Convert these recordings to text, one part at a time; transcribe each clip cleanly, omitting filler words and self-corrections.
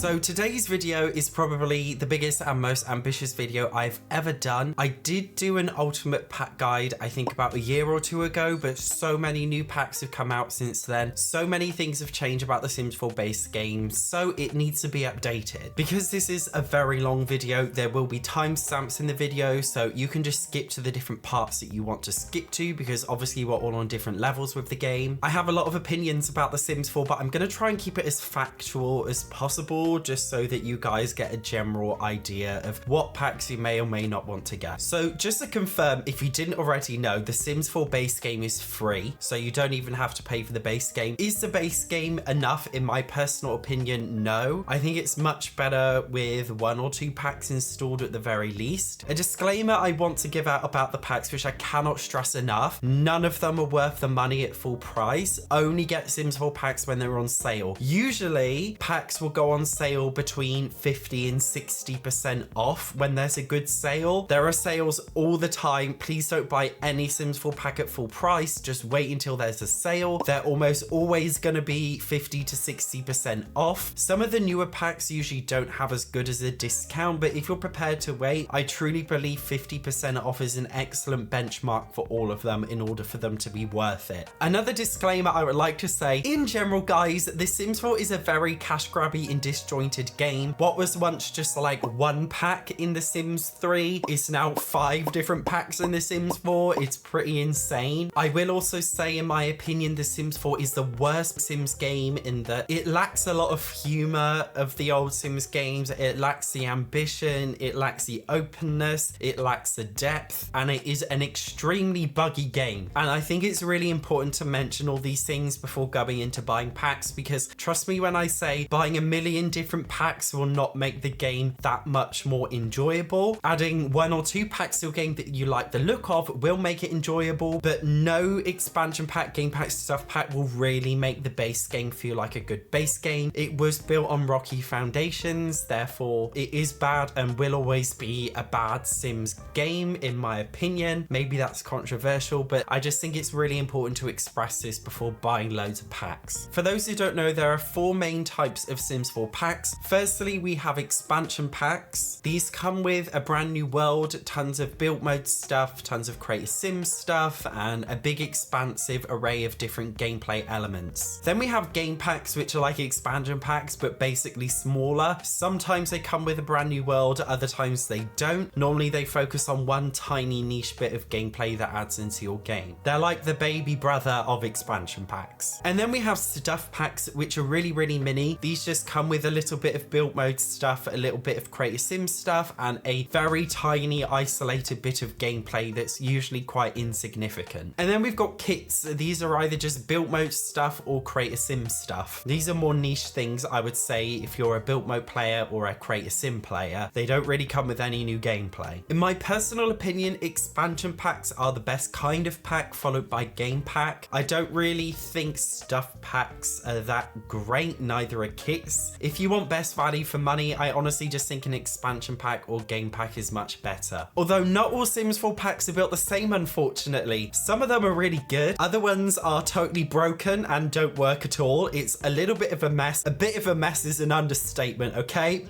So today's video is probably the biggest and most ambitious video I've ever done. I did do an ultimate pack guide, I think about a year or two ago, but so many new packs have come out since then. So many things have changed about the Sims 4 base game, so it needs to be updated. Because this is a very long video, there will be timestamps in the video, so you can just skip to the different parts that you want to skip to, because obviously we're all on different levels with the game. I have a lot of opinions about the Sims 4, but I'm going to try and keep it as factual as possible, just so that you guys get a general idea of what packs you may or may not want to get. So just to confirm, if you didn't already know, the Sims 4 base game is free, so you don't even have to pay for the base game. Is the base game enough? In my personal opinion, no. I think it's much better with 1 or 2 packs installed at the very least. A disclaimer I want to give out about the packs, which I cannot stress enough: none of them are worth the money at full price. Only get Sims 4 packs when they're on sale. Usually packs will go on sale between 50 and 60% off when there's a good sale. There are sales all the time. Please don't buy any Sims 4 pack at full price. Just wait until there's a sale. They're almost always going to be 50 to 60% off. Some of the newer packs usually don't have as good as a discount, but if you're prepared to wait, I truly believe 50% off is an excellent benchmark for all of them in order for them to be worth it. Another disclaimer I would like to say, in general guys, The Sims 4 is a very cash grabby and disjointed game. What was once just like 1 pack in The Sims 3 is now 5 different packs in The Sims 4. It's pretty insane. I will also say, in my opinion, The Sims 4 is the worst Sims game in that it lacks a lot of humor of the old Sims games. It lacks the ambition, it lacks the openness, it lacks the depth, and it is an extremely buggy game. And I think it's really important to mention all these things before going into buying packs, because trust me when I say buying a million different packs will not make the game that much more enjoyable. Adding 1 or 2 packs to a game that you like the look of will make it enjoyable, but no expansion pack, game pack, stuff pack will really make the base game feel like a good base game. It was built on rocky foundations, therefore it is bad and will always be a bad Sims game in my opinion. Maybe that's controversial, but I just think it's really important to express this before buying loads of packs. For those who don't know, there are 4 main types of Sims 4 packs. Firstly, we have expansion packs. These come with a brand new world, tons of build mode stuff, tons of create a sim stuff, and a big expansive array of different gameplay elements. Then we have game packs, which are like expansion packs but basically smaller. Sometimes they come with a brand new world, other times they don't. Normally they focus on one tiny niche bit of gameplay that adds into your game. They're like the baby brother of expansion packs. And then we have stuff packs, which are really mini. These just come with a little bit of build mode stuff, a little bit of create a sim stuff, and a very tiny isolated bit of gameplay that's usually quite insignificant. And then we've got kits. These are either just build mode stuff or create a sim stuff. These are more niche things, I would say, if you're a build mode player or a create a sim player. They don't really come with any new gameplay. In my personal opinion, expansion packs are the best kind of pack, followed by game pack. I don't really think stuff packs are that great, neither are kits. If you want best value for money, I honestly just think an expansion pack or game pack is much better. Although not all Sims 4 packs are built the same, unfortunately. Some of them are really good, other ones are totally broken and don't work at all. It's a little bit of a mess. A bit of a mess is an understatement, okay?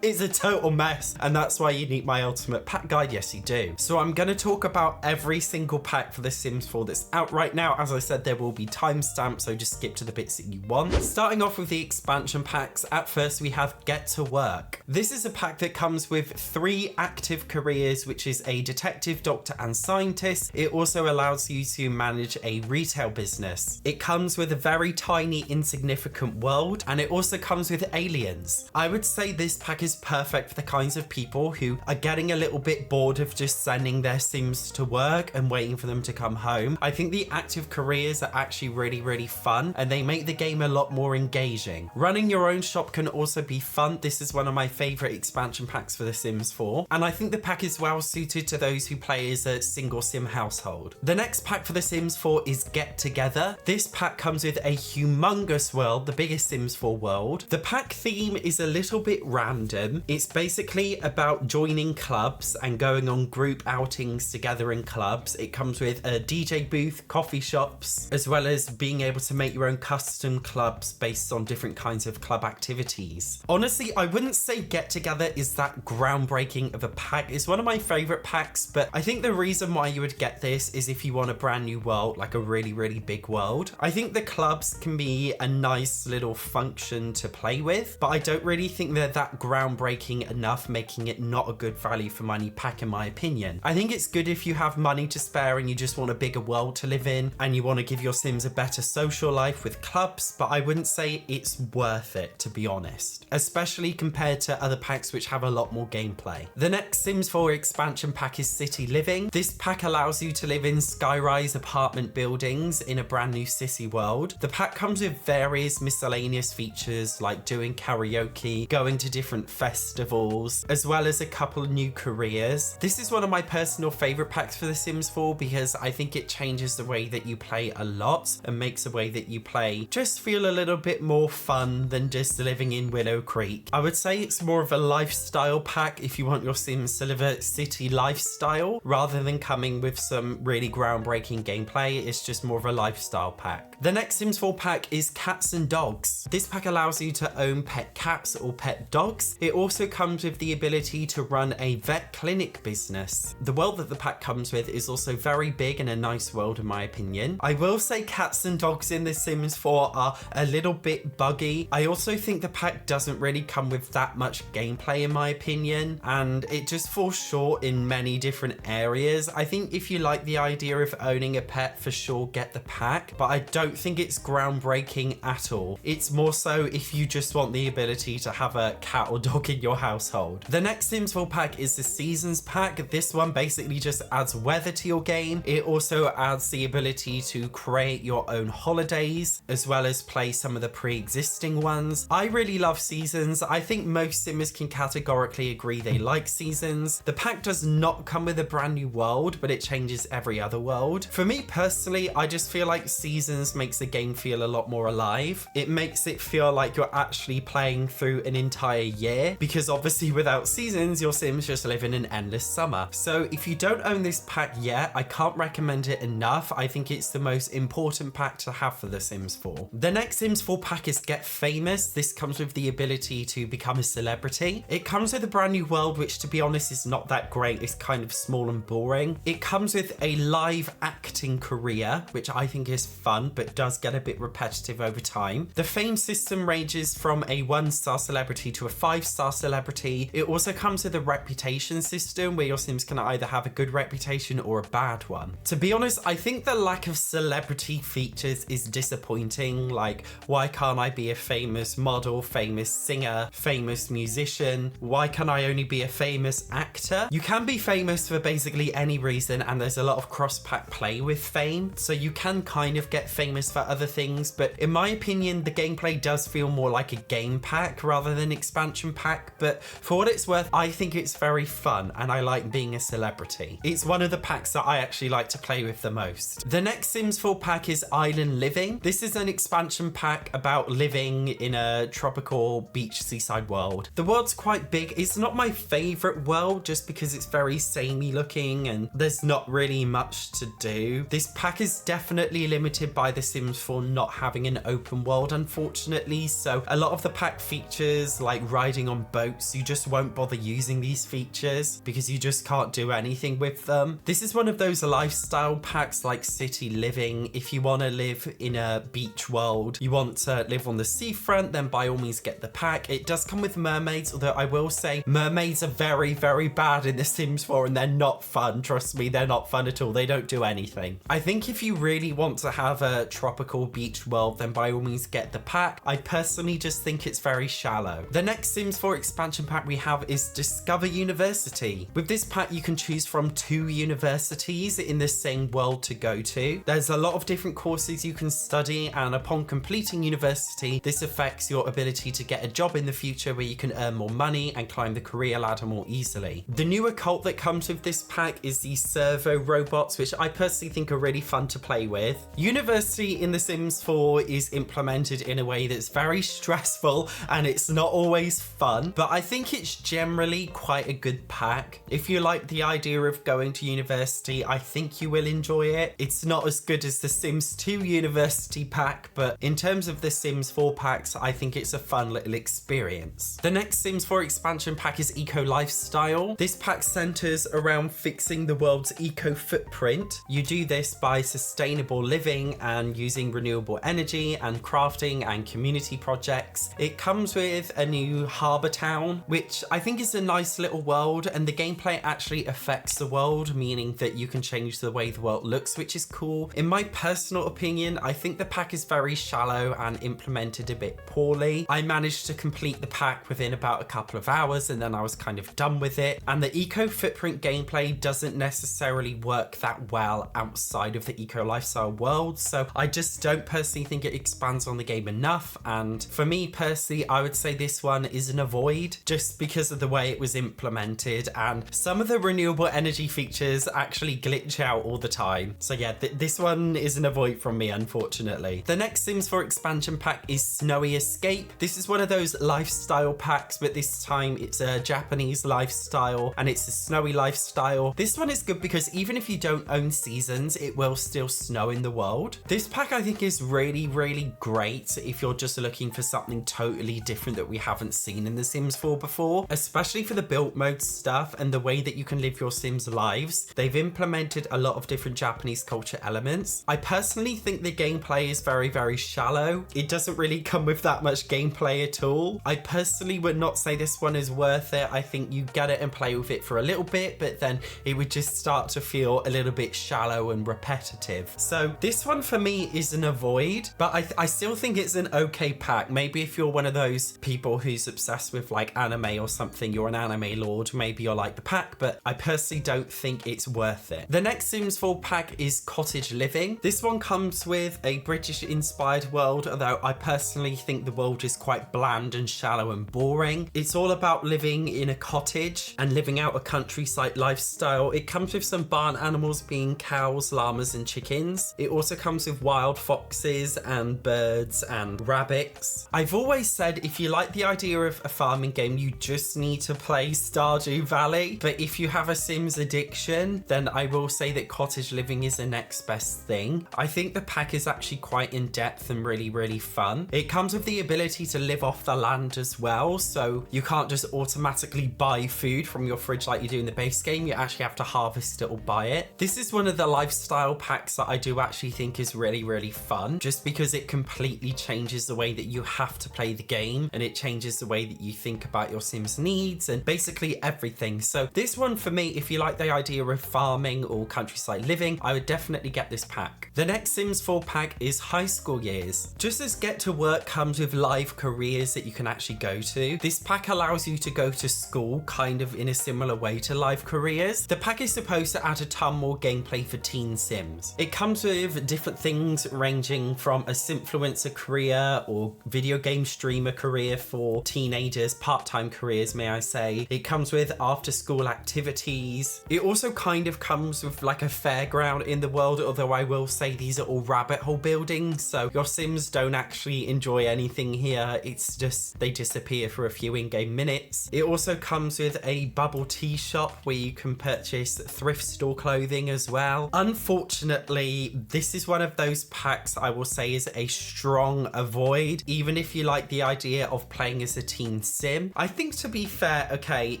It's a total mess, and that's why you need my ultimate pack guide. Yes, you do. So I'm going to talk about every single pack for The Sims 4 that's out right now. As I said, there will be timestamps, so just skip to the bits that you want. Starting off with the expansion packs, at first we have Get to Work. This is a pack that comes with 3 active careers, which is a detective, doctor, and scientist. It also allows you to manage a retail business. It comes with a very tiny, insignificant world, and it also comes with aliens. I would say this pack is perfect for the kinds of people who are getting a little bit bored of just sending their Sims to work and waiting for them to come home. I think the active careers are actually really fun, and they make the game a lot more engaging. Running your own shop can also be fun. This is one of my favorite expansion packs for The Sims 4, and I think the pack is well suited to those who play as a single sim household. The next pack for The Sims 4 is Get Together. This pack comes with a humongous world, the biggest Sims 4 world. The pack theme is a little bit random. Kingdom. It's basically about joining clubs and going on group outings together in clubs. It comes with a DJ booth, coffee shops, as well as being able to make your own custom clubs based on different kinds of club activities. Honestly, I wouldn't say Get Together is that groundbreaking of a pack. It's one of my favorite packs, but I think the reason why you would get this is if you want a brand new world, like a really, really big world. I think the clubs can be a nice little function to play with, but I don't really think they're that groundbreaking enough, making it not a good value for money pack in my opinion. I think it's good if you have money to spare and you just want a bigger world to live in and you want to give your Sims a better social life with clubs, but I wouldn't say it's worth it, to be honest, especially compared to other packs which have a lot more gameplay. The next Sims 4 expansion pack is City Living. This pack allows you to live in skyrise apartment buildings in a brand new city world. The pack comes with various miscellaneous features like doing karaoke, going to different festivals, as well as a couple of new careers. This is one of my personal favorite packs for The Sims 4 because I think it changes the way that you play a lot and makes the way that you play just feel a little bit more fun than just living in Willow Creek. I would say it's more of a lifestyle pack if you want your Sims to live a city lifestyle rather than coming with some really groundbreaking gameplay. It's just more of a lifestyle pack. The next Sims 4 pack is Cats and Dogs. This pack allows you to own pet cats or pet dogs. It also comes with the ability to run a vet clinic business. The world that the pack comes with is also very big and a nice world in my opinion. I will say cats and dogs in The Sims 4 are a little bit buggy. I also think the pack doesn't really come with that much gameplay in my opinion, and it just falls short in many different areas. I think if you like the idea of owning a pet, for sure get the pack, but I don't think it's groundbreaking at all. It's more so if you just want the ability to have a cat or dog in your household. The next Sims 4 pack is the Seasons pack. This one basically just adds weather to your game. It also adds the ability to create your own holidays as well as play some of the pre-existing ones. I really love Seasons. I think most Simmers can categorically agree they like Seasons. The pack does not come with a brand new world, but it changes every other world. For me personally, I just feel like Seasons makes the game feel a lot more alive. It makes it feel like you're actually playing through an entire year, because obviously without Seasons, your Sims just live in an endless summer. So if you don't own this pack yet, I can't recommend it enough. I think it's the most important pack to have for The Sims 4. The next Sims 4 pack is Get Famous. This comes with the ability to become a celebrity. It comes with a brand new world, which to be honest is not that great. It's kind of small and boring. It comes with a live acting career, which I think is fun, but does get a bit repetitive over time. The fame system ranges from a 1-star celebrity to a 5-star celebrity. It also comes with a reputation system where your Sims can either have a good reputation or a bad one. To be honest, I think the lack of celebrity features is disappointing. Like, why can't I be a famous model, famous singer, famous musician? Why can't I only be a famous actor? You can be famous for basically any reason, and there's a lot of cross-pack play with fame, so you can kind of get famous for other things, but in my opinion, the gameplay does feel more like a game pack rather than expansion pack. But for what it's worth, I think it's very fun and I like being a celebrity. It's one of the packs that I actually like to play with the most. The next Sims 4 pack is Island Living. This is an expansion pack about living in a tropical beach seaside world. The world's quite big. It's not my favorite world just because it's very samey looking and there's not really much to do. This pack is definitely limited by The Sims 4 not having an open world, unfortunately, so a lot of the pack features like riding on boats, you just won't bother using these features because you just can't do anything with them. This is one of those lifestyle packs like City Living. If you want to live in a beach world, you want to live on the seafront, then by all means get the pack. It does come with mermaids, although I will say mermaids are very, very bad in The Sims 4 and they're not fun. Trust me, they're not fun at all. They don't do anything. I think if you really want to have a tropical beach world, then by all means get the pack. I personally just think it's very shallow. The next Sims 4 expansion pack we have is Discover University. With this pack, you can choose from 2 universities in the same world to go to. There's a lot of different courses you can study, and upon completing university, this affects your ability to get a job in the future where you can earn more money and climb the career ladder more easily. The new occult that comes with this pack is the servo robots, which I personally think are really fun to play with. University University in The Sims 4 is implemented in a way that's very stressful and it's not always fun, but I think it's generally quite a good pack. If you like the idea of going to university, I think you will enjoy it. It's not as good as the Sims 2 University pack, but in terms of the Sims 4 packs, I think it's a fun little experience. The next Sims 4 expansion pack is Eco Lifestyle. This pack centers around fixing the world's eco footprint. You do this by sustainable living and using renewable energy and crafting and community projects. It comes with a new harbour town, which I think is a nice little world, and the gameplay actually affects the world, meaning that you can change the way the world looks, which is cool. In my personal opinion, I think the pack is very shallow and implemented a bit poorly. I managed to complete the pack within about a couple of hours and then I was kind of done with it. And the eco footprint gameplay doesn't necessarily work that well outside of the eco lifestyle world. So I just don't personally think it expands on the game enough. And for me personally, I would say this one is an avoid just because of the way it was implemented. And some of the renewable energy features actually glitch out all the time. So yeah, this one is an avoid from me, unfortunately. The next Sims 4 expansion pack is Snowy Escape. This is one of those lifestyle packs, but this time it's a Japanese lifestyle and it's a snowy lifestyle. This one is good because even if you don't own seasons, it will still snow in the world. This pack I think is really great if you're just looking for something totally different that we haven't seen in The Sims 4 before, especially for the build mode stuff and the way that you can live your Sims lives. They've implemented a lot of different Japanese culture elements. I personally think the gameplay is very shallow. It doesn't really come with that much gameplay at all. I personally would not say this one is worth it. I think you get it and play with it for a little bit, but then it would just start to feel a little bit shallow and repetitive. So this one for me is an avoid, but I still think it's an okay pack. Maybe if you're one of those people who's obsessed with like anime or something, you're an anime lord, maybe you'll like the pack, but I personally don't think it's worth it. The next Sims 4 pack is Cottage Living. This one comes with a British inspired world, although I personally think the world is quite bland and shallow and boring. It's all about living in a cottage and living out a countryside lifestyle. It comes with some barn animals being cows, llamas and chickens. It also comes with wild foxes and birds and rabbits. I've always said if you like the idea of a farming game, you just need to play Stardew Valley. But if you have a Sims addiction, then I will say that Cottage Living is the next best thing. I think the pack is actually quite in depth and really fun. It comes with the ability to live off the land as well, so you can't just automatically buy food from your fridge like you do in the base game. You actually have to harvest it or buy it. This is one of the lifestyle packs that I do actually think is really fun, just because it completely changes the way that you have to play the game and it changes the way that you think about your Sims needs and basically everything. So this one for me, if you like the idea of farming or countryside living, I would definitely get this pack. The next Sims 4 pack is High School Years. Just as Get to Work comes with live careers that you can actually go to, this pack allows you to go to school kind of in a similar way to live careers. The pack is supposed to add a ton more gameplay for teen Sims. It comes with different things ranging from a Simfluencer career or video game streamer career for teenagers, part-time careers may I say. It comes with after school activities. It also kind of comes with like a fairground in the world, although I will say these are all rabbit hole buildings, so your Sims don't actually enjoy anything here. It's just they disappear for a few in-game minutes. It also comes with a bubble tea shop where you can purchase thrift store clothing as well. Unfortunately, this is one of those packs I will say is a strong avoid, even if you like the idea of playing as a teen sim. I think to be fair, okay,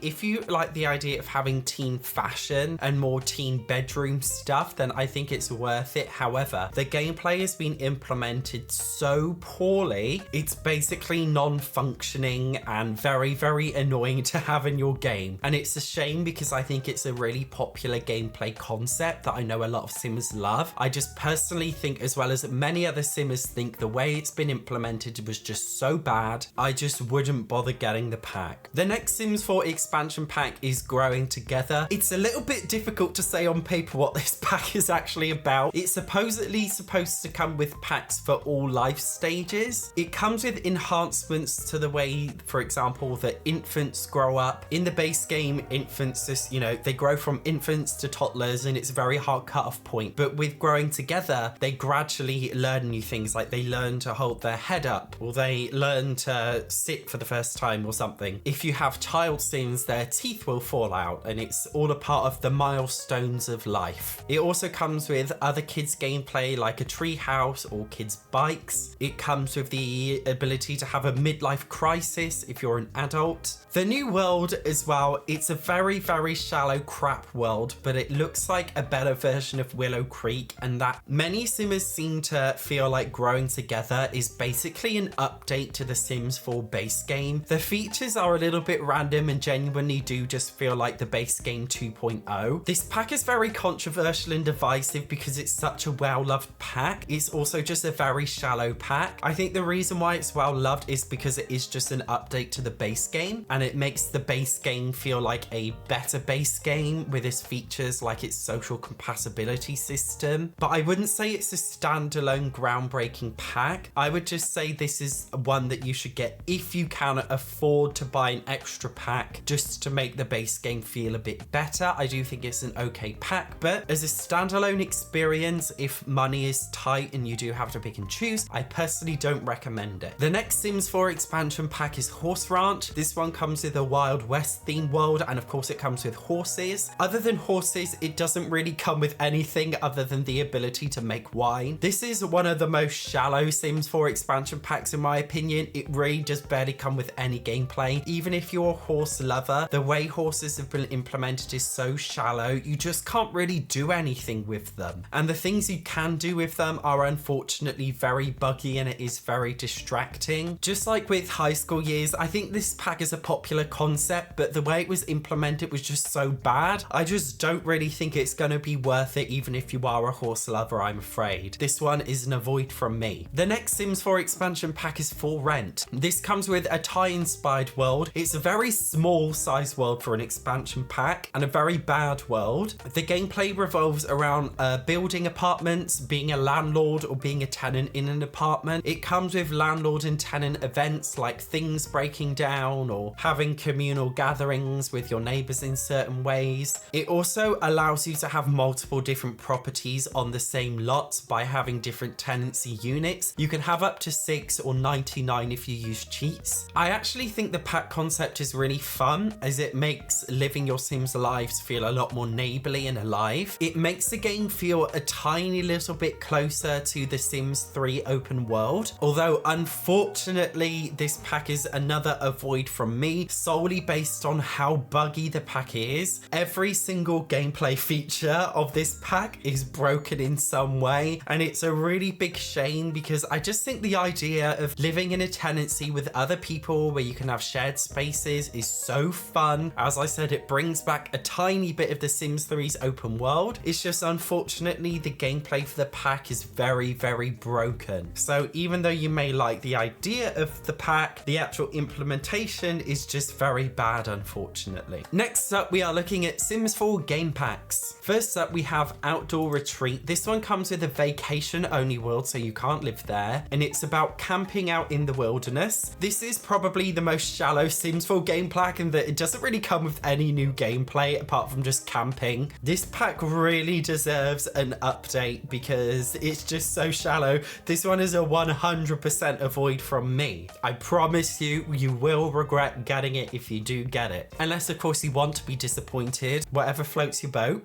if you like the idea of having teen fashion and more teen bedroom stuff, then I think it's worth it. However, the gameplay has been implemented so poorly, it's basically non-functioning and very annoying to have in your game. And it's a shame because I think it's a really popular gameplay concept that I know a lot of Simmers love. I just personally think, as well as many other Simmers think, the way it's been implemented was just so bad, I just wouldn't bother getting the pack. The next Sims 4 expansion pack is Growing Together. It's a little bit difficult to say on paper what this pack is actually about. It's supposedly supposed to come with packs for all life stages. It comes with enhancements to the way, for example, that infants grow up. In the base game, infants just, they grow from infants to toddlers and it's a very hard cut-off point. But with Growing Together, they grow gradually learn new things, like they learn to hold their head up, or they learn to sit for the first time or something. If you have child Sims, their teeth will fall out, and it's all a part of the milestones of life. It also comes with other kids gameplay like a tree house or kids bikes. It comes with the ability to have a midlife crisis if you're an adult. The new world as well, it's a very, very shallow crap world, but it looks like a better version of Willow Creek, and that many Simmers seem to feel like Growing Together is basically an update to the Sims 4 base game. The features are a little bit random and genuinely do just feel like the base game 2.0. This pack is very controversial and divisive because it's such a well-loved pack. It's also just a very shallow pack. I think the reason why it's well-loved is because it is just an update to the base game, and it makes the base game feel like a better base game with its features like its social compatibility system. But I wouldn't say it's a standalone groundbreaking pack. I would just say this is one that you should get if you can afford to buy an extra pack just to make the base game feel a bit better. I do think it's an okay pack, but as a standalone experience, if money is tight and you do have to pick and choose, I personally don't recommend it. The next Sims 4 expansion pack is Horse Ranch. This one comes with a Wild West themed world, and of course it comes with horses. Other than horses, it doesn't really come with anything other than the ability to make wine. This is one of the most shallow Sims 4 expansion packs in my opinion. It really does barely come with any gameplay. Even if you're a horse lover, the way horses have been implemented is so shallow, you just can't really do anything with them. And the things you can do with them are unfortunately very buggy, and it is very distracting. Just like with high school years, I think this pack is a popular concept, but the way it was implemented was just so bad. I just don't really think it's going to be worth it even if you are a horse lover, I'm afraid. This one is an avoid from me. The next Sims 4 expansion pack is For Rent. This comes with a Thai-inspired world. It's a very small size world for an expansion pack, and a very bad world. The gameplay revolves around building apartments, being a landlord, or being a tenant in an apartment. It comes with landlord and tenant events like things breaking down or having communal gatherings with your neighbors in certain ways. It also allows you to have multiple different properties on the same lot by having different tenancy units. You can have up to 6 or 99 if you use cheats. I actually think the pack concept is really fun, as it makes living your Sims lives feel a lot more neighborly and alive. It makes the game feel a tiny little bit closer to the Sims 3 open world, although unfortunately this pack is another avoid from me, solely based on how buggy the pack is. Every single gameplay feature of this pack is broken in some way, and it's a really big shame because I just think the idea of living in a tenancy with other people where you can have shared spaces is so fun. As I said, it brings back a tiny bit of the Sims 3's open world. It's just unfortunately the gameplay for the pack is very, very broken. So even though you may like the idea of the pack, the actual implementation is just very bad, unfortunately. Next up, we are looking at Sims 4 game packs. First up, we have Outdoor Retreat. This one comes with a vacation only world, so you can't live there, and it's about camping out in the wilderness. This is probably the most shallow Sims 4 game pack in that it doesn't really come with any new gameplay apart from just camping. This pack really deserves an update because it's just so shallow. This one is a 100% avoid from me. I promise you, you will regret getting it if you do get it. Unless, of course, you want to be disappointed. Whatever floats your boat.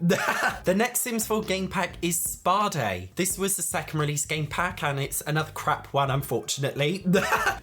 The next Sims 4 game pack is Spa Day. This was the second release game pack, and it's another crap one, unfortunately.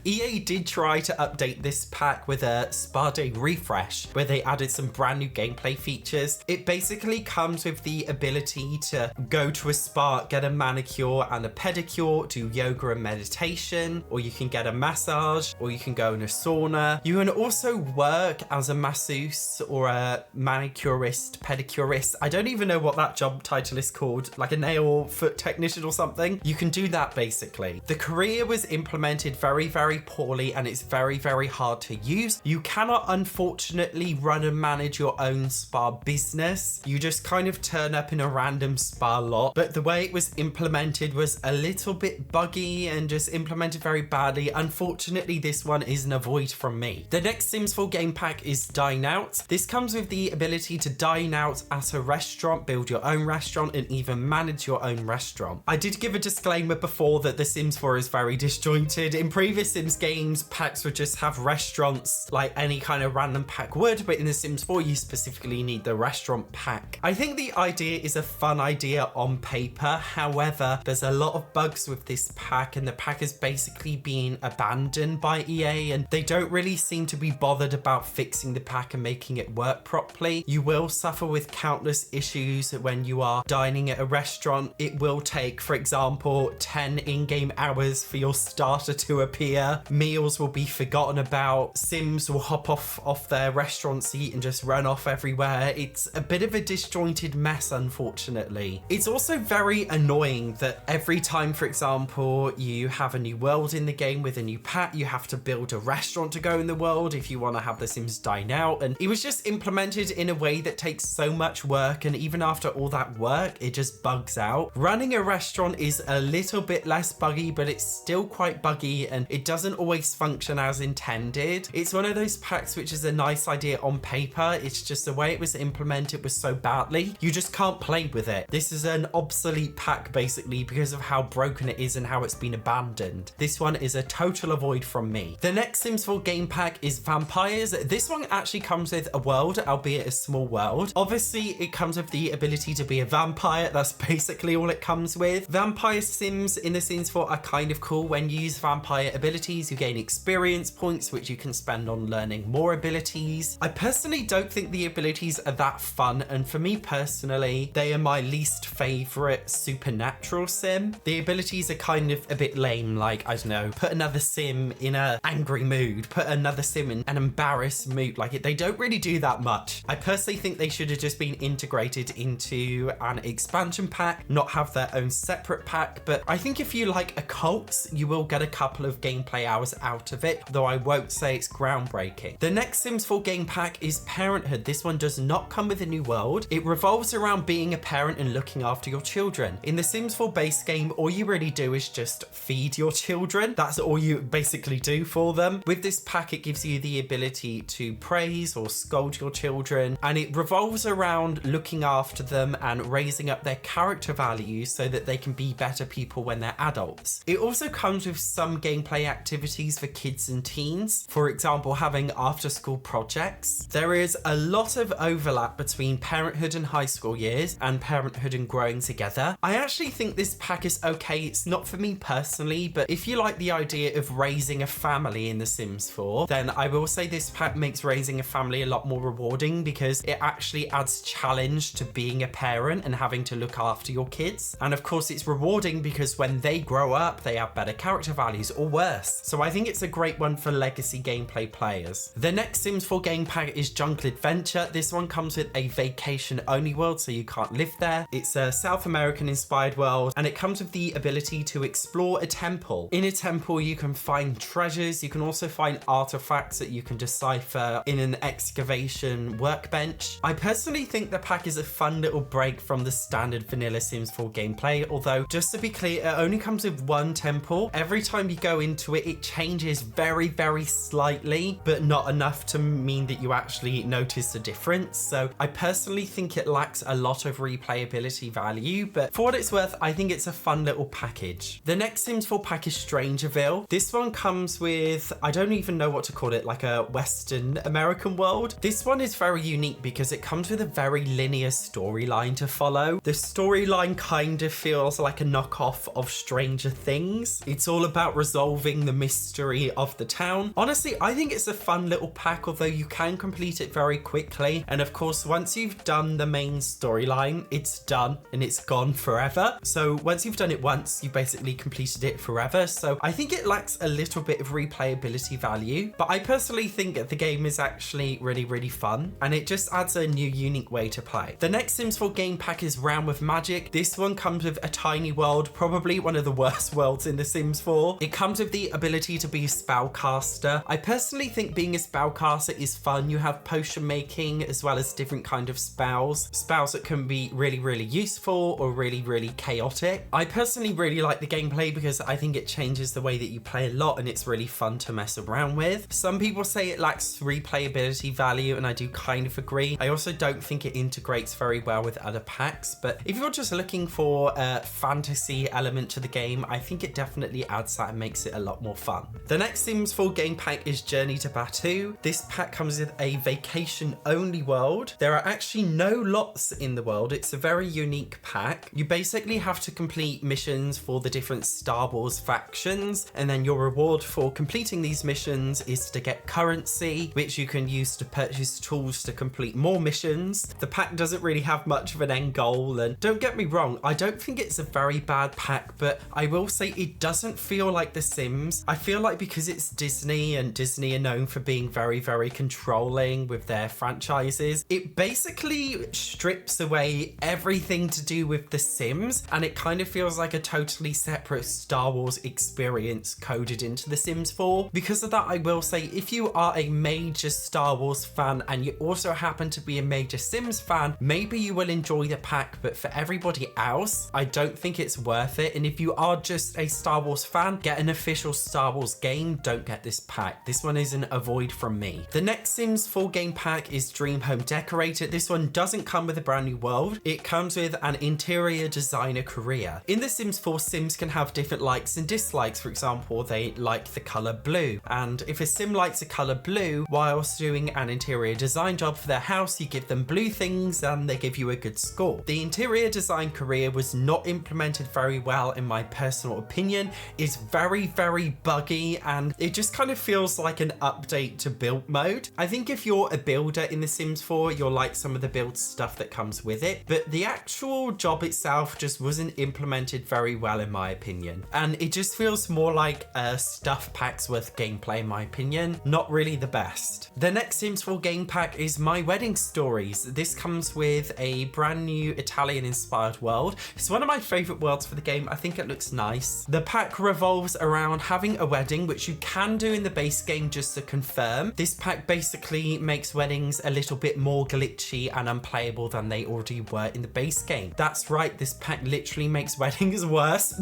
EA did try to update this pack with a Spa Day refresh, where they added some brand new gameplay features. It basically comes with the ability to go to a spa, get a manicure and a pedicure, do yoga and meditation, or you can get a massage, or you can go in a sauna. You can also work as a masseuse or a manicurist, pedicurist. I don't even know what that job title is called, like a nail or foot technician or something. You can do that basically. The career was implemented very, very poorly, and it's very, very hard to use. You cannot, unfortunately, run and manage your own spa business. You just kind of turn up in a random spa lot, but the way it was implemented was a little bit buggy and just implemented very badly. Unfortunately, this one is an avoid from me. The next next Sims 4 game pack is Dine Out. This comes with the ability to dine out at a restaurant, build your own restaurant, and even manage your own restaurant. I did give a disclaimer before that The Sims 4 is very disjointed. In previous Sims games, packs would just have restaurants like any kind of random pack would, but in The Sims 4, you specifically need the restaurant pack. I think the idea is a fun idea on paper. However, there's a lot of bugs with this pack, and the pack has basically been abandoned by EA, and they don't really seem to be bothered about fixing the pack and making it work properly. You will suffer with countless issues when you are dining at a restaurant. It will take, for example, 10 in-game hours for your starter to appear. Meals will be forgotten about. Sims will hop off their restaurant seat and just run off everywhere. It's a bit of a disjointed mess, unfortunately. It's also very annoying that every time, for example, you have a new world in the game with a new pack, you have to build a restaurant to go in the world if you want to have the Sims dine out, and it was just implemented in a way that takes so much work, and even after all that work, it just bugs out. Running a restaurant is a little bit less buggy, but it's still quite buggy, and it doesn't always function as intended. It's one of those packs which is a nice idea on paper. It's just the way it was implemented was so badly, you just can't play with it. This is an obsolete pack basically because of how broken it is and how it's been abandoned. This one is a total avoid from me. The next Sims 4 game pack is Vampires. This one actually comes with a world, albeit a small world. Obviously, it comes with the ability to be a vampire. That's basically all it comes with. Vampire Sims in The Sims 4 are kind of cool. When you use vampire abilities, you gain experience points, which you can spend on learning more abilities. I personally don't think the abilities are that fun, and for me personally, they are my least favorite supernatural sim. The abilities are kind of a bit lame, like, I don't know, put another sim in an angry mood, put another sim in an embarrassed mood. Like, they don't really do that much. I personally think they should have just been integrated into an expansion pack, not have their own separate pack. But I think if you like occults, you will get a couple of gameplay hours out of it, though I won't say it's groundbreaking. The next Sims 4 game pack is Parenthood. This one does not come with a new world. It revolves around being a parent and looking after your children. In the Sims 4 base game, all you really do is just feed your children. That's all you basically do for them. With this pack, it gives you the ability to praise or scold your children, and it revolves around looking after them and raising up their character values so that they can be better people when they're adults. It also comes with some gameplay activities for kids and teens. For example, having after-school projects. There is a lot of overlap between Parenthood and high school years and Parenthood and growing together. I actually think this pack is okay. It's not for me personally, but if you like the idea of raising a family in The Sims 4, then I will say this pack makes raising a family a lot more rewarding because it actually adds challenge to being a parent and having to look after your kids. And of course, it's rewarding because when they grow up, they have better character values or worse. So I think it's a great one for legacy gameplay players. The next Sims 4 game pack is Jungle Adventure. This one comes with a vacation only world, so you can't live there. It's a South American inspired world, and it comes with the ability to explore a temple. In a temple, you can find treasures. You can also find artifacts that you can decipher in an excavation workbench. I personally think the pack is a fun little break from the standard vanilla Sims 4 gameplay, although just to be clear, it only comes with one temple. Every time you go into it, it changes very, very slightly, but not enough to mean that you actually notice a difference. So I personally think it lacks a lot of replayability value, but for what it's worth, I think it's a fun little package. The next Sims 4 pack is StrangerVille. This one comes with, I don't even know what to call it, like a Western American world. This one is very unique because it comes with a very linear storyline to follow. The storyline kind of feels like a knockoff of Stranger Things. It's all about resolving the mystery of the town. Honestly, I think it's a fun little pack, although you can complete it very quickly. And of course, once you've done the main storyline, it's done and it's gone forever. So once you've done it once, you've basically completed it forever. So I think it lacks a little bit of replayability value, but I personally think the game is actually really, really fun, and it just adds a new unique way to play. The next Sims 4 game pack is Realm of Magic. This one comes with a tiny world, probably one of the worst worlds in The Sims 4. It comes with the ability to be a spellcaster. I personally think being a spellcaster is fun. You have potion making as well as different kind of spells that can be really, really useful or really, really chaotic. I personally really like the gameplay because I think it changes the way that you play a lot, and it's really fun to mess around with. Some people people say it lacks replayability value, and I do kind of agree. I also don't think it integrates very well with other packs, but if you're just looking for a fantasy element to the game, I think it definitely adds that and makes it a lot more fun. The next Sims 4 game pack is Journey to Batuu. This pack comes with a vacation only world. There are actually no lots in the world. It's a very unique pack. You basically have to complete missions for the different Star Wars factions, and then your reward for completing these missions is to get currency, which you can use to purchase tools to complete more missions. The pack doesn't really have much of an end goal, and don't get me wrong, I don't think it's a very bad pack, but I will say it doesn't feel like The Sims. I feel like because it's Disney, and Disney are known for being very, very controlling with their franchises, it basically strips away everything to do with The Sims, and it kind of feels like a totally separate Star Wars experience coded into The Sims 4. Because of that, I will say, if you are a major Star Wars fan and you also happen to be a major Sims fan, maybe you will enjoy the pack, but for everybody else, I don't think it's worth it. And if you are just a Star Wars fan, get an official Star Wars game, don't get this pack. This one is an avoid from me. The next Sims 4 game pack is Dream Home Decorator. This one doesn't come with a brand new world. It comes with an interior designer career. In The Sims 4, Sims can have different likes and dislikes. For example, they like the color blue. And if a Sim likes a color blue whilst doing an interior design job for their house, you give them blue things and they give you a good score. The interior design career was not implemented very well in my personal opinion. It's very, very buggy, and it just kind of feels like an update to build mode. I think if you're a builder in The Sims 4, you'll like some of the build stuff that comes with it, but the actual job itself just wasn't implemented very well in my opinion. And it just feels more like a stuff pack's worth gameplay in my opinion, not really the best. The next Sims 4 game pack is My Wedding Stories. This comes with a brand new Italian inspired world. It's one of my favorite worlds for the game. I think it looks nice. The pack revolves around having a wedding, which you can do in the base game just to confirm. This pack basically makes weddings a little bit more glitchy and unplayable than they already were in the base game. That's right, this pack literally makes weddings worse.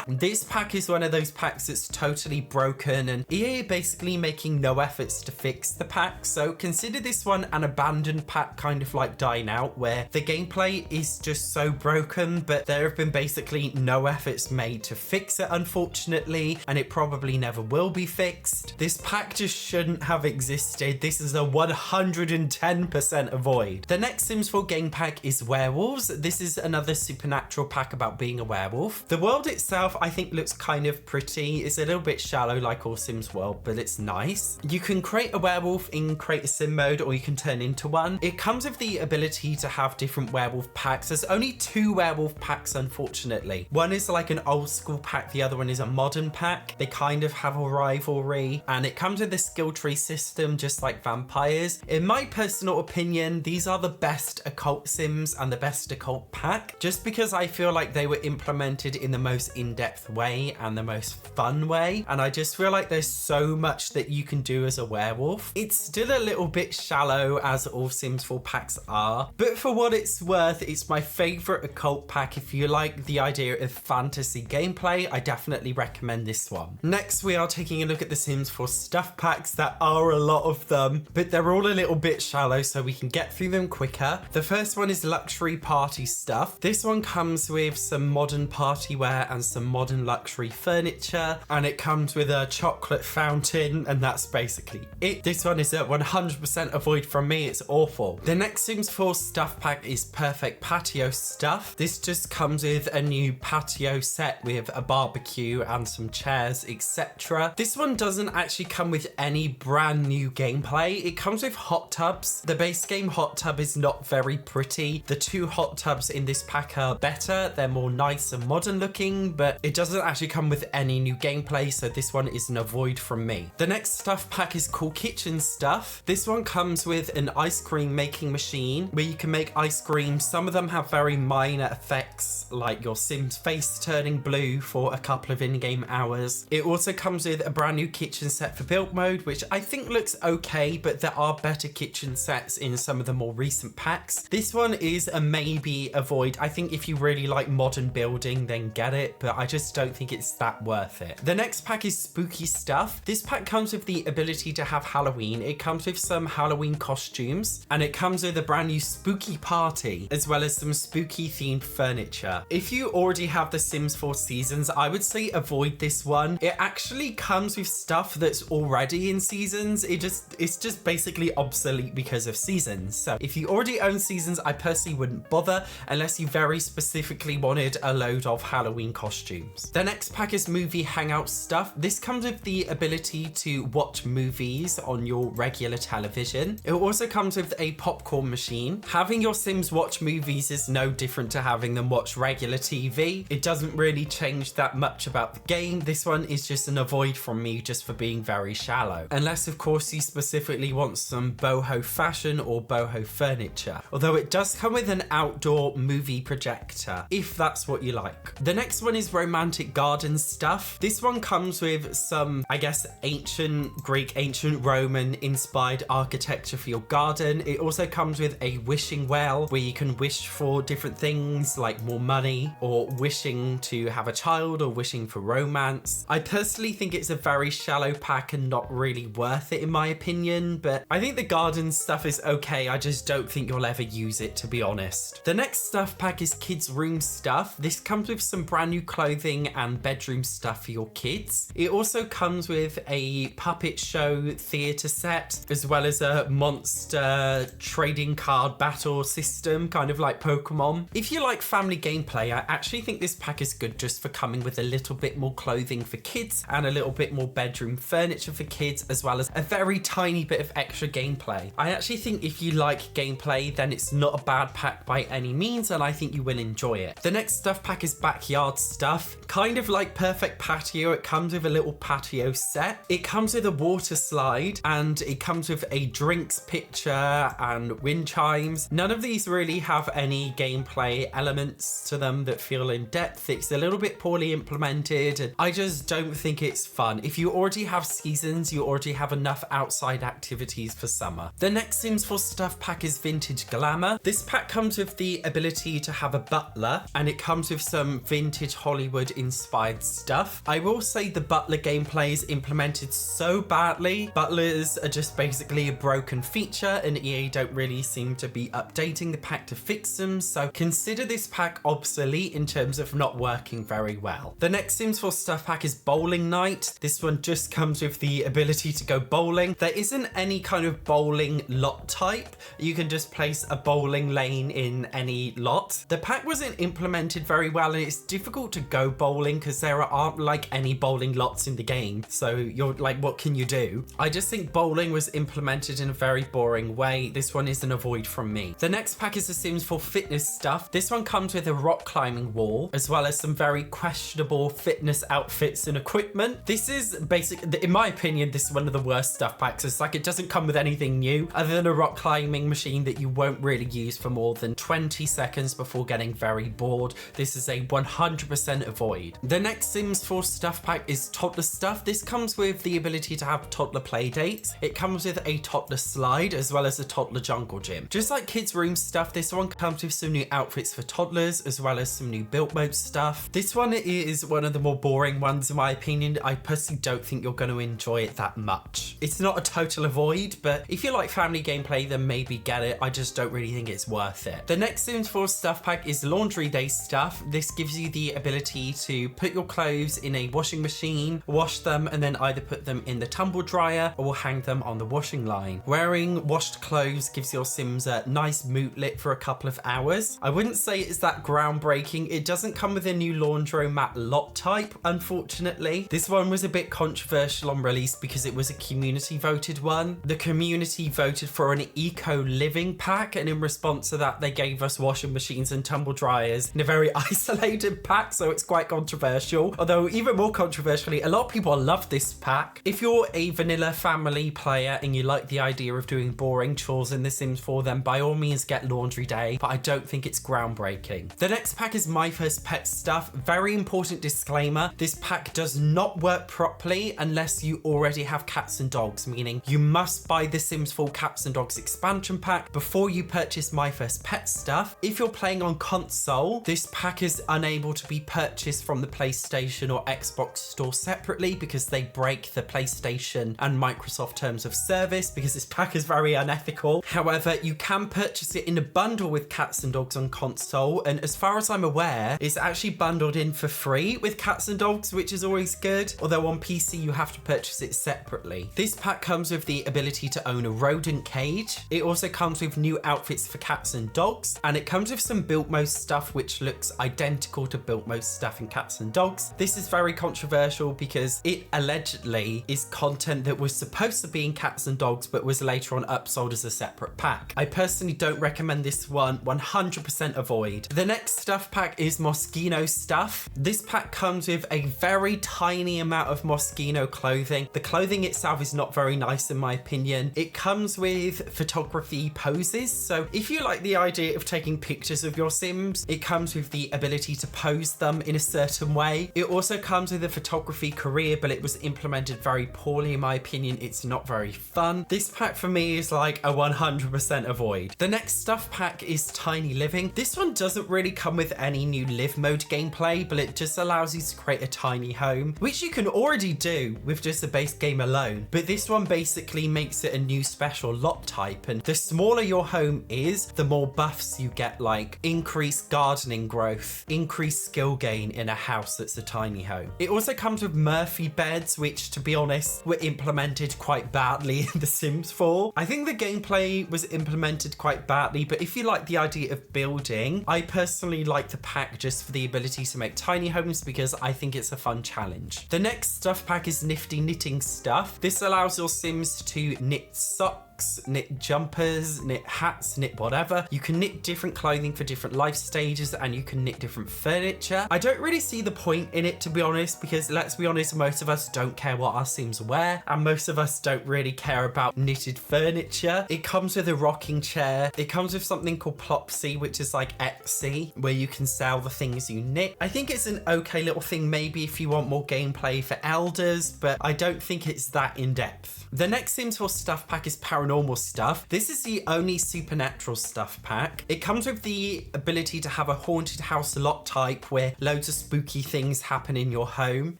This pack is one of those packs that's totally broken, and EA are basically making no efforts to fix the pack. So consider this one an abandoned pack, kind of like Dine Out, where the gameplay is just so broken, but there have been basically no efforts made to fix it, unfortunately, and it probably never will be fixed. This pack just shouldn't have existed. This is a 110% avoid. The next Sims 4 game pack is Werewolves. This is another supernatural pack about being a werewolf. The world itself, I think, looks kind of pretty. It's a little bit shallow like all Sims world, but it's nice. You can create a werewolf in Create a Sim mode, or you can turn into one. It comes with the ability to have different werewolf packs. There's only 2 werewolf packs, unfortunately. One is like an old school pack, the other one is a modern pack. They kind of have a rivalry, and it comes with a skill tree system just like vampires. In my personal opinion, these are the best occult Sims and the best occult pack, just because I feel like they were implemented in the most in-depth way and the most fun way, and I just feel like there's so much that you can do as a werewolf. It's still a little bit shallow, as all Sims 4 packs are, but for what it's worth, it's my favorite occult pack. If you like the idea of fantasy gameplay, I definitely recommend this one. Next, we are taking a look at the Sims 4 stuff packs. There are a lot of them, but they're all a little bit shallow, so we can get through them quicker. The first one is luxury party stuff. This one comes with some modern party wear and some modern luxury furniture, and it comes with a chocolate fountain, and that's basically it. This one is a 100% avoid from me. It's awful. The next Sims 4 stuff pack is perfect patio stuff. This just comes with a new patio set with a barbecue and some chairs, etc. This one doesn't actually come with any brand new gameplay. It comes with hot tubs. The base game hot tub is not very pretty. The 2 hot tubs in this pack are better. They're more nice and modern looking, but it doesn't actually come with any new gameplay, so this one is an avoid from me. The next stuff pack is Cool Kitchen Stuff. This one comes with an ice cream making machine where you can make ice cream. Some of them have very minor effects, like your Sim's face turning blue for a couple of in-game hours. It also comes with a brand new kitchen set for build mode, which I think looks okay, but there are better kitchen sets in some of the more recent packs. This one is a maybe avoid. I think if you really like modern building, then get it, but I just don't think it's that worth it. The next pack is Spooky Stuff. This pack comes with the ability to have Halloween. It comes with some Halloween costumes, and it comes with a brand new spooky party, as well as some spooky themed furniture. If you already have The Sims 4 Seasons, I would say avoid this one. It actually comes with stuff that's already in Seasons. It's just basically obsolete because of Seasons. So if you already own Seasons, I personally wouldn't bother unless you very specifically wanted a load of Halloween costumes. The next pack is movie hangout stuff. This comes with the ability to watch movies on your regular television. It also comes with a popcorn machine. Having your Sims watch movies is no different to having them watch regular TV. It doesn't really change that much about the game. This one is just an avoid from me just for being very shallow. Unless of course you specifically want some boho fashion or boho furniture. Although it does come with an outdoor movie projector, if that's what you like. The next one is romantic garden stuff. This one comes with some, I guess, ancient Greek, ancient Roman inspired architecture for your garden. It also comes with a wishing well where you can wish for different things like more money, or wishing to have a child, or wishing for romance. I personally think it's a very shallow pack and not really worth it in my opinion, but I think the garden stuff is okay. I just don't think you'll ever use it, to be honest. The next stuff pack is kids room stuff. This comes with some brand new clothing and bedroom stuff for your kids. It also comes with a puppet show theatre set, as well as a monster trading card battle system, kind of like Pokemon. If you like family gameplay, I actually think this pack is good just for coming with a little bit more clothing for kids and a little bit more bedroom furniture for kids, as well as a very tiny bit of extra gameplay. I actually think if you like gameplay, then it's not a bad pack by any means, and I think you will enjoy it. The next stuff pack is backyard stuff. Kind of like Perfect Patio, it comes with a little patio set. It comes with a water slide, and it comes with a drinks pitcher and wind chimes. None of these really have any gameplay elements to them that feel in depth. It's a little bit poorly implemented, and I just don't think it's fun. If you already have Seasons, you already have enough outside activities for summer. The next Sims 4 stuff pack is Vintage Glamour. This pack comes with the ability to have a butler, and it comes with some vintage Hollywood inspired stuff. I will say the butler gameplay is implemented so badly. Butlers are just basically a broken feature, and EA don't really seem to be updating the pack to fix them, so consider this pack obsolete in terms of not working very well. The next Sims 4 stuff pack is Bowling Night. This one just comes with the ability to go bowling. There isn't any kind of bowling lot type. You can just place a bowling lane in any lot. The pack wasn't implemented very well, and it's difficult to go bowling because there aren't like any bowling lots in the game. So you're like, what can you do? I just think bowling was implemented in a very boring way. This one is an avoid from me. The next pack is The Sims 4 fitness stuff. This one comes with a rock climbing wall, as well as some very questionable fitness outfits and equipment. This is basically, in my opinion, this is one of the worst stuff packs. It's like it doesn't come with anything new other than a rock climbing machine that you won't really use for more than 20 seconds before getting very bored. This is a 100% avoid. The next Sims 4 stuff pack is Toddler stuff. This comes with the ability to have toddler play dates. It comes with a toddler slide, as well as a toddler jungle gym. Just like kids room stuff, this one comes with some new outfits for toddlers, as well as some new build mode stuff. This one is one of the more boring ones in my opinion. I personally don't think you're going to enjoy it that much. It's not a total avoid, but if you like family gameplay, then maybe get it. I just don't really think it's worth it. The next Sims 4 stuff pack is Laundry Day stuff. This gives you the ability to put your clothes in a washing machine, wash them, and then either put them in the tumble dryer or hang them on the washing line. Wearing washed clothes gives your Sims a nice moodlet for a couple of hours. I wouldn't say it's that groundbreaking. It doesn't come with a new laundromat lot type, unfortunately. This one was a bit controversial on release because it was a community voted one. The community voted for an eco living pack, and in response to that, they gave us washing machines and tumble dryers in a very isolated pack, so it's quite controversial. Although even more controversially, a lot of people love this pack. If you're a vanilla family player and you like the idea of doing boring chores in The Sims 4, then by all means get Laundry Day, but I don't think it's groundbreaking. The next pack is My First Pet stuff. Very important disclaimer, this pack does not work properly unless you already have cats and dogs, meaning you must buy The Sims 4 Cats and Dogs expansion pack before you purchase My First Pet stuff. If you're playing on console, this pack is unable to be purchased from the PlayStation or Xbox store separately because they break the PlayStation installation and Microsoft terms of service because this pack is very unethical. However, you can purchase it in a bundle with Cats and Dogs on console, and as far as I'm aware, it's actually bundled in for free with Cats and Dogs, which is always good, although on PC you have to purchase it separately. This pack comes with the ability to own a rodent cage. It also comes with new outfits for cats and dogs, and it comes with some built mode stuff which looks identical to built mode stuff in Cats and Dogs. This is very controversial because it allegedly is content that was supposed to be in Cats and Dogs but was later on upsold as a separate pack. I personally don't recommend this one, 100% avoid. The next stuff pack is Moschino stuff. This pack comes with a very tiny amount of Moschino clothing. The clothing itself is not very nice in my opinion. It comes with photography poses, so if you like the idea of taking pictures of your Sims, it comes with the ability to pose them in a certain way. It also comes with a photography career, but it was implemented very poorly in my opinion. It's not very fun. This pack for me is like a 100% avoid. The next stuff pack is Tiny Living. This one doesn't really come with any new live mode gameplay, but it just allows you to create a tiny home, which you can already do with just the base game alone. But this one basically makes it a new special lot type, and the smaller your home is, the more buffs you get, like increased gardening growth, increased skill gain in a house that's a tiny home. It also comes with Murphy beds, which to be honest were implemented quite badly in The Sims 4. I think the gameplay was implemented quite badly, but if you like the idea of building, I personally like the pack just for the ability to make tiny homes because I think it's a fun challenge. The next stuff pack is Nifty Knitting stuff. This allows your Sims to knit socks, knit jumpers, knit hats, knit whatever. You can knit different clothing for different life stages, and you can knit different furniture. I don't really see the point in it, to be honest, because let's be honest, most of us don't care what our Sims wear, and most of us don't really care about knitted furniture. It comes with a rocking chair. It comes with something called Plopsy, which is like Etsy, where you can sell the things you knit. I think it's an okay little thing maybe if you want more gameplay for elders, but I don't think it's that in depth. The next Sims 4 stuff pack is Paranormal stuff. This is the only supernatural stuff pack. It comes with the ability to have a haunted house lot type where loads of spooky things happen in your home.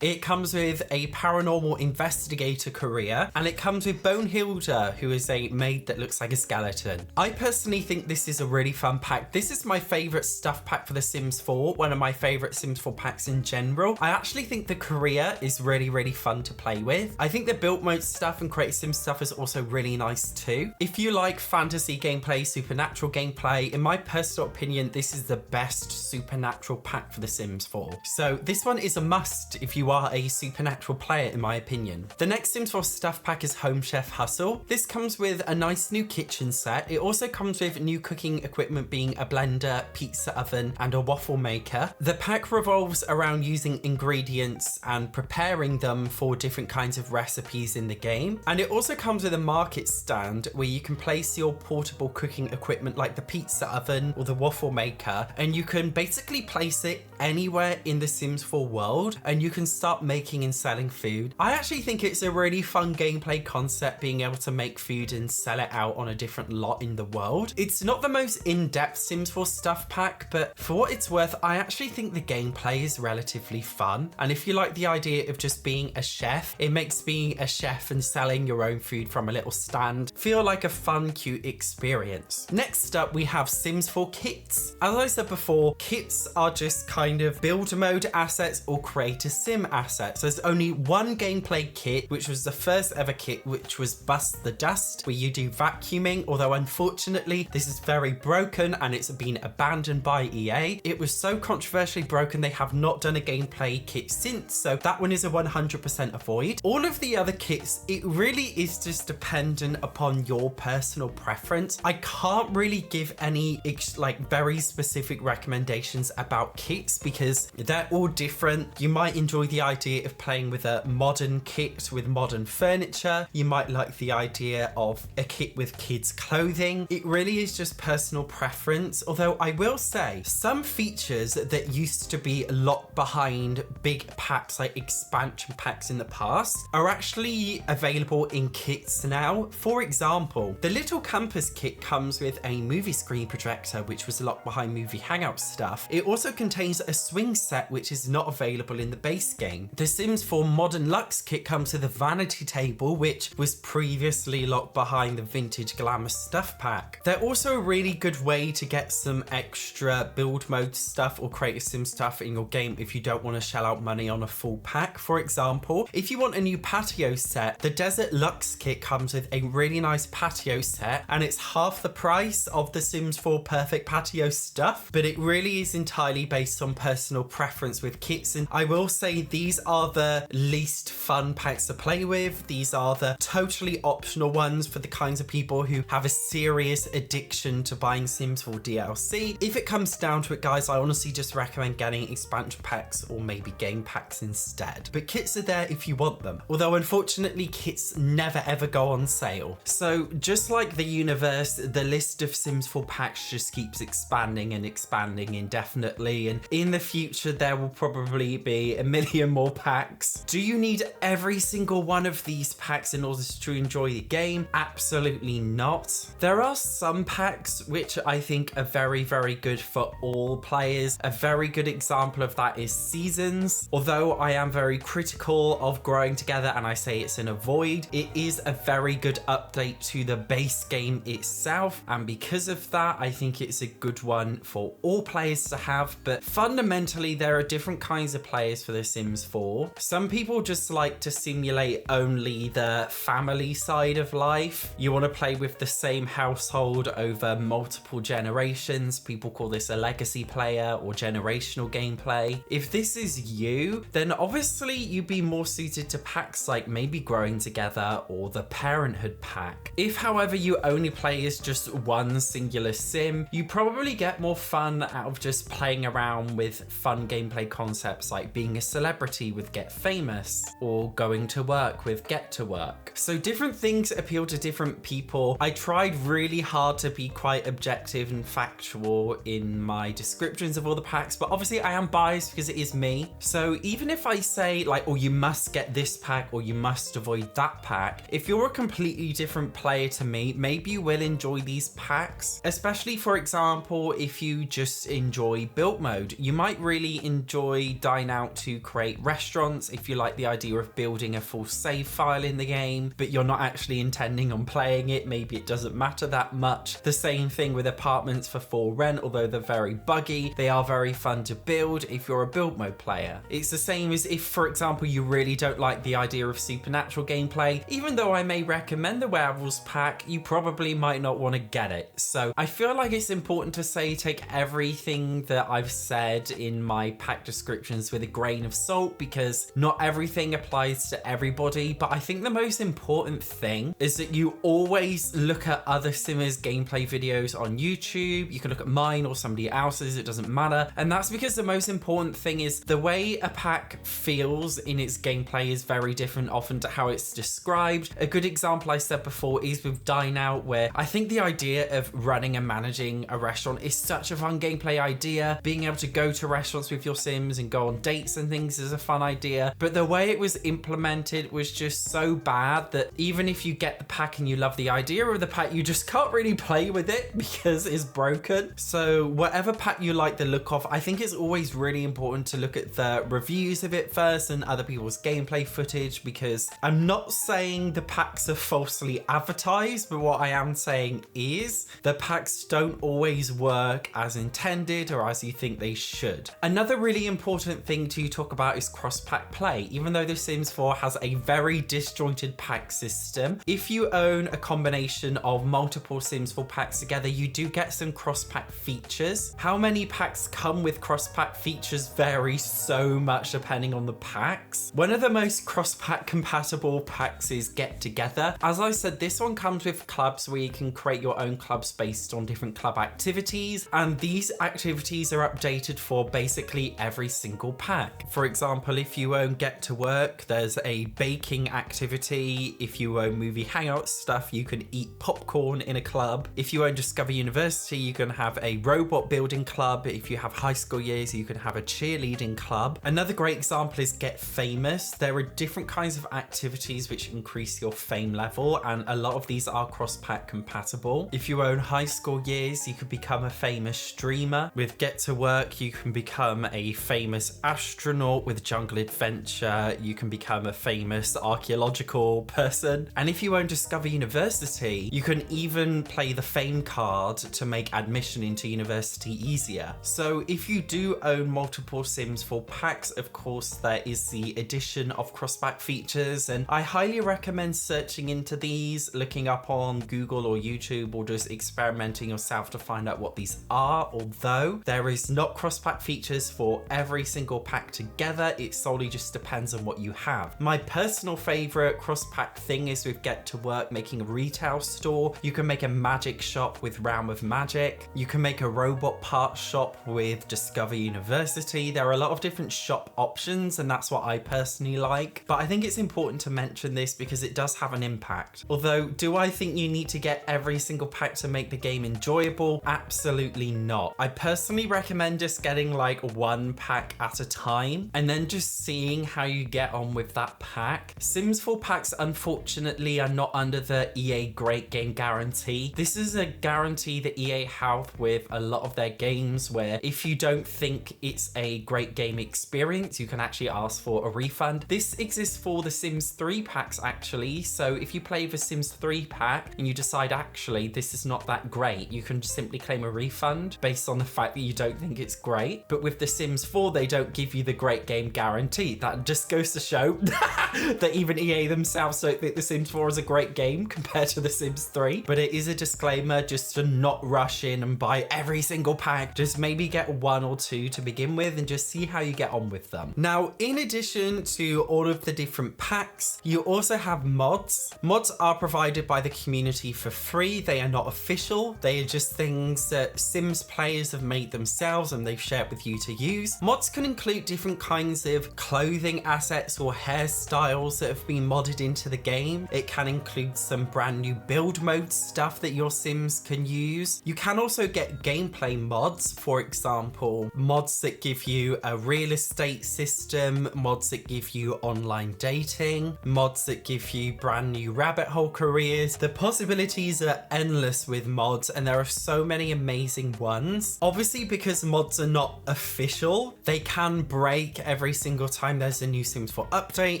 It comes with a paranormal investigator career, and it comes with Bonehilda, who is a maid that looks like a skeleton. I personally think this is a really fun pack. This is my favorite stuff pack for The Sims 4, one of my favorite Sims 4 packs in general. I actually think the career is really, really fun to play with. I think the built mode stuff and Create Sim stuff is also really nice too. If you like fantasy gameplay, supernatural gameplay, in my personal opinion, this is the best supernatural pack for The Sims 4. So this one is a must if you are a supernatural player, in my opinion. The next Sims 4 stuff pack is Home Chef Hustle. This comes with a nice new kitchen set. It also comes with new cooking equipment being a blender, pizza oven, and a waffle maker. The pack revolves around using ingredients and preparing them for different kinds of recipes in the game. And it also comes with a market stand where you can place your portable cooking equipment like the pizza oven or the waffle maker, and you can basically place it anywhere in the Sims 4 world and you can start making and selling food. I actually think it's a really fun gameplay concept, being able to make food and sell it out on a different lot in the world. It's not the most in-depth Sims 4 stuff pack, but for what it's worth, I actually think the gameplay is relatively fun. And if you like the idea of just being a chef, it makes being a chef and selling your own food from a little stand feel like a fun, cute experience. Next up, we have Sims 4 kits. As I said before, kits are just kind of build mode assets or create a sim assets. There's only one gameplay kit, which was the first ever kit, which was Bust the Dust, where you do vacuuming, although unfortunately this is very broken and it's been abandoned by EA. It was so controversially broken they have not done a gameplay kit since, so that one is a 100% avoid. All of the other kits, it really is just dependent upon your personal preference. I can't really give any like very specific recommendations about kits because they're all different. You might enjoy the idea of playing with a modern kit with modern furniture. You might like the idea of a kit with kids clothing. It really is just personal preference, although I will say some features that used to be locked behind big packs like expansion packs in the past are actually available in kits now. For example, the little campus kit comes with a movie screen projector, which was locked behind movie Hangout stuff. It also contains a swing set, which is not available in the base game. The Sims 4 Modern Luxe kit comes with a vanity table, which was previously locked behind the vintage Glamour stuff pack. They're also a really good way to get some extra build mode stuff or creative sim stuff in your game if you don't want to shell out money on a full pack. For example, if you want a new patio set, the Desert Luxe kit comes with a really nice patio set, and it's half the price of the Sims 4 Perfect Patio stuff, but it really is entirely based on personal preference with kits. And I will say these are the least fun packs to play with. These are the totally optional ones for the kinds of people who have a serious addiction to buying Sims 4 DLC. If it comes down to it, guys, I honestly just recommend getting expansion packs or maybe game packs instead. But kits are there if you want them. Although unfortunately kits never ever go on sale. So just like the universe, the list of Sims 4 packs just keeps expanding and expanding indefinitely, and in the future there will probably be a million more packs. Do you need every single one of these packs in order to enjoy the game? Absolutely not. There are some packs which I think are very, very good for all players. A very good example of that is Seasons. Although I am very critical of Growing Together and I say it's an avoid, it is a very good update to the base game itself, and because of that I think it's a good one for all players to have. But fundamentally there are different kinds of players for The Sims 4. Some people just like to simulate only the family side of life. You want to play with the same household over multiple generations. People call this a legacy player or generational gameplay. If this is you, then obviously you'd be more suited to packs like maybe Growing Together or the Parenthood pack. If however you only play as just one singular sim, you probably get more fun out of just playing around with fun gameplay concepts like being a celebrity with Get Famous or going to work with Get to Work. So different things appeal to different people. I tried really hard to be quite objective and factual in my descriptions of all the packs, but obviously I am biased because it is me. So even if I say like, oh, you must get this pack or you must avoid that pack, if you're a completely different player to me, maybe you will enjoy these packs. Especially, for example, if you just enjoy build mode, you might really enjoy Dine Out to create restaurants if you like the idea of building a full save file in the game, but you're not actually intending on playing it. Maybe it doesn't matter that much. The same thing with apartments for full rent, although they're very buggy, they are very fun to build if you're a build mode player. It's the same as if, for example, you really don't like the idea of supernatural gameplay. Even though I may recommend the Werewolves pack, you probably might not want to get it. So I feel like it's important to say take everything that I've said in my pack descriptions with a grain of salt, because not everything applies to everybody. But I think the most important thing is that you always look at other Simmers gameplay videos on YouTube. You can look at mine or somebody else's, it doesn't matter. And that's because the most important thing is the way a pack feels in its gameplay is very different often to how it's described. A good example I said before is with Dine Out, where I think the idea of running and managing a restaurant is such a fun gameplay idea. Being able to go to restaurants with your Sims and go on dates and things is a fun idea, but the way it was implemented was just so bad that even if you get the pack and you love the idea of the pack, you just can't really play with it because it's broken. So whatever pack you like the look of, I think it's always really important to look at the reviews of it first and other people's gameplay footage, because I'm not saying the packs are falsely advertised, but what I am saying is the packs don't always work as intended or as you think they should. Another really important thing to talk about is cross-pack play. Even though The Sims 4 has a very disjointed pack system, if you own a combination of multiple Sims 4 packs together, you do get some cross-pack features. How many packs come with cross-pack features varies so much depending on the packs. One of the most cross-pack compatible packs is Get Together. As I said, this one comes with clubs where you can create your own clubs based on different club activities, and these activities are updated for basically every single pack. For example, if you own Get to Work, there's a baking activity. If you own Movie Hangout stuff, you can eat popcorn in a club. If you own Discover University, you can have a robot building club. If you have high school years, you can have a cheerleading club. Another great example is Get Famous. There are different kinds of activities which increase your fame level, and and a lot of these are cross-pack compatible. If you own High School Years, you could become a famous streamer. With Get to Work, you can become a famous astronaut. With Jungle Adventure, you can become a famous archaeological person. And if you own Discover University, you can even play the Fame card to make admission into university easier. So if you do own multiple Sims 4 packs, of course there is the addition of cross-pack features, and I highly recommend searching into these, looking up on Google or YouTube, or just experimenting yourself to find out what these are. Although there is not cross-pack features for every single pack together, it solely just depends on what you have. My personal favorite cross-pack thing is with Get to Work making a retail store. You can make a magic shop with Realm of Magic. You can make a robot part shop with Discover University. There are a lot of different shop options, and that's what I personally like. But I think it's important to mention this because it does have an impact. Although, do I think you need to get every single pack to make the game enjoyable? Absolutely not. I personally recommend just getting like one pack at a time and then just seeing how you get on with that pack. Sims 4 packs, unfortunately, are not under the EA Great Game Guarantee. This is a guarantee that EA have with a lot of their games, where if you don't think it's a great game experience, you can actually ask for a refund. This exists for the Sims 3 packs actually. So if you play the Sims 3 pack and you decide actually this is not that great, you can just simply claim a refund based on the fact that you don't think it's great. But with the Sims 4, they don't give you the great game guarantee. That just goes to show that even EA themselves don't think the Sims 4 is a great game compared to the Sims 3. But it is a disclaimer just to not rush in and buy every single pack. Just maybe get one or two to begin with and just see how you get on with them. Now, in addition to all of the different packs, you also have mods. Mods are provided by the community for free. They are not official. They are just things that Sims players have made themselves and they've shared with you to use. Mods can include different kinds of clothing assets or hairstyles that have been modded into the game. It can include some brand new build mode stuff that your Sims can use. You can also get gameplay mods, for example, mods that give you a real estate system, mods that give you online dating, mods that give you brand new rabbit hole careers. The possibilities are endless with mods, and there are so many amazing ones. Obviously, because mods are not official, they can break every single time there's a new Sims 4 update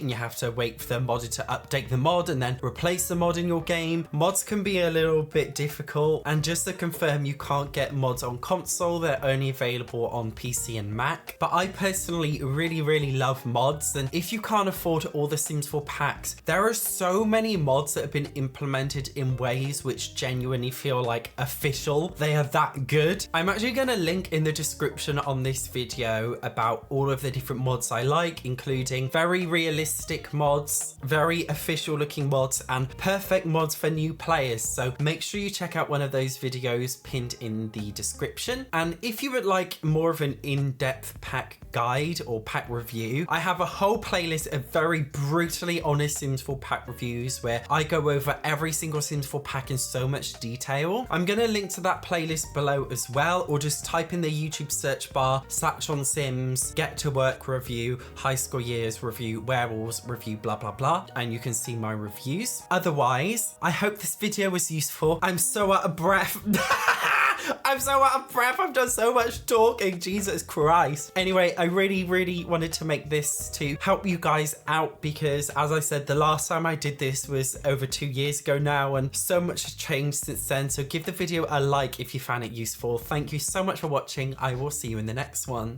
and you have to wait for the modder to update the mod and then replace the mod in your game. Mods can be a little bit difficult, and just to confirm, you can't get mods on console. They're only available on PC and Mac. But I personally really love mods, and if you can't afford all the Sims 4 packs, there are so many mods that have been implemented in ways which genuinely feel like official. They are that good. I'm actually going to link in the description on this video about all of the different mods I like, including very realistic mods, very official looking mods, and perfect mods for new players. So make sure you check out one of those videos pinned in the description. And if you would like more of an in-depth pack guide or pack review, I have a whole playlist of very brutally honest Sims 4 pack reviews where I go over every single Sims 4 pack in so much detail. I'm going to link to that playlist below as well, or just type in the YouTube search bar, Satch on Sims, Get to Work review, High School Years review, Werewolves review, blah blah blah, and you can see my reviews. Otherwise, I hope this video was useful. I'm so out of breath. I'm so out of breath. I've done so much talking. Jesus Christ. Anyway, I really wanted to make this to help you guys out because, as I said, the last time I did this was over 2 years ago now, and so much has changed since then. So give the video a like if you found it useful. Thank you so much for watching. I will see you in the next one.